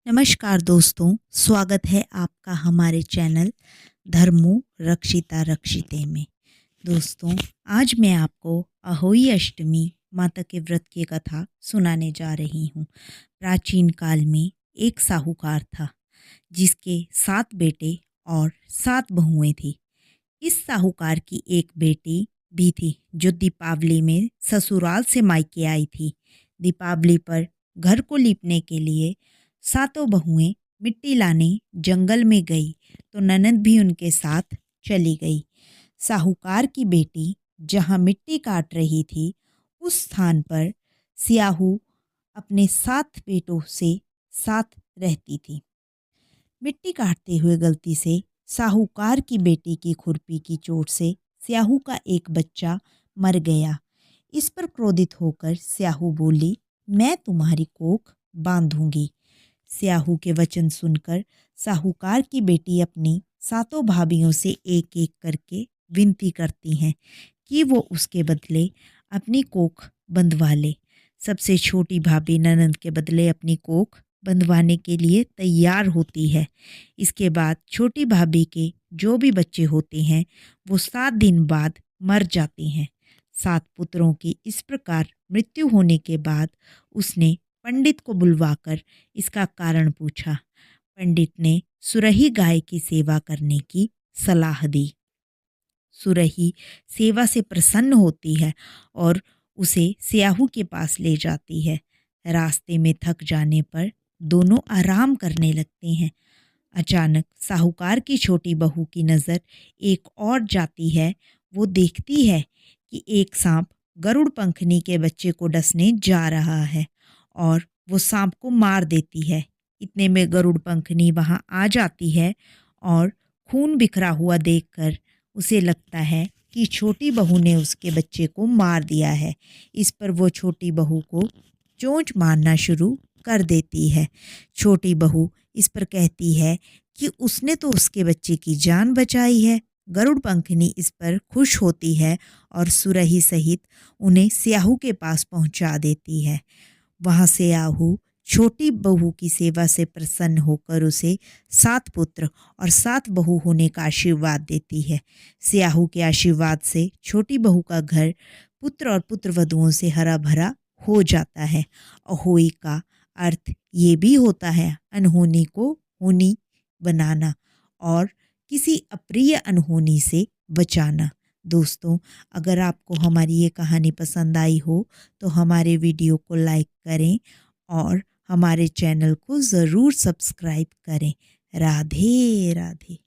नमस्कार दोस्तों, स्वागत है आपका हमारे चैनल धर्मो रक्षिता रक्षिते में। दोस्तों, आज मैं आपको अहोई अष्टमी माता के व्रत की कथा सुनाने जा रही हूँ। प्राचीन काल में एक साहूकार था जिसके 7 बेटे और 7 बहुएं थी। इस साहूकार की एक बेटी भी थी जो दीपावली में ससुराल से मायके आई थी। दीपावली पर घर को लीपने के लिए सातों बहुएं मिट्टी लाने जंगल में गई तो ननद भी उनके साथ चली गई। साहूकार की बेटी जहां मिट्टी काट रही थी उस स्थान पर सियाहू अपने 7 बेटों से साथ रहती थी। मिट्टी काटते हुए गलती से साहूकार की बेटी की खुरपी की चोट से स्याहू का एक बच्चा मर गया। इस पर क्रोधित होकर स्याहू बोली, मैं तुम्हारी कोख बांधूंगी। स्याहू के वचन सुनकर साहूकार की बेटी अपनी सातों भाभियों से एक एक करके विनती करती हैं कि वो उसके बदले अपनी कोख बंधवा ले। सबसे छोटी भाभी ननंद के बदले अपनी कोख बंधवाने के लिए तैयार होती है। इसके बाद छोटी भाभी के जो भी बच्चे होते हैं वो 7 दिन बाद मर जाते हैं। 7 पुत्रों की इस प्रकार मृत्यु होने के बाद उसने पंडित को बुलवाकर इसका कारण पूछा। पंडित ने सुरही गाय की सेवा करने की सलाह दी। सुरही सेवा से प्रसन्न होती है और उसे स्याहू के पास ले जाती है। रास्ते में थक जाने पर दोनों आराम करने लगते हैं। अचानक साहूकार की छोटी बहू की नज़र एक और जाती है। वो देखती है कि एक सांप गरुड़ पंखनी के बच्चे को डसने जा रहा है और वो सांप को मार देती है। इतने में गरुड़ पंखनी वहाँ आ जाती है और खून बिखरा हुआ देखकर उसे लगता है कि छोटी बहू ने उसके बच्चे को मार दिया है। इस पर वो छोटी बहू को चोंच मारना शुरू कर देती है। छोटी बहू इस पर कहती है कि उसने तो उसके बच्चे की जान बचाई है। गरुड़ पंखनी इस पर खुश होती है और सुरही सहित उन्हें स्याहू के पास पहुंचा देती है। वहां स्याहू छोटी बहू की सेवा से प्रसन्न होकर उसे 7 पुत्र और 7 बहू होने का आशीर्वाद देती है। स्याहू के आशीर्वाद से छोटी बहू का घर पुत्र और पुत्रवधुओं से हरा भरा हो जाता है। अहोई का अर्थ ये भी होता है अनहोनी को होनी बनाना और किसी अप्रिय अनहोनी से बचाना। दोस्तों, अगर आपको हमारी ये कहानी पसंद आई हो तो हमारे वीडियो को लाइक करें और हमारे चैनल को ज़रूर सब्सक्राइब करें। राधे राधे।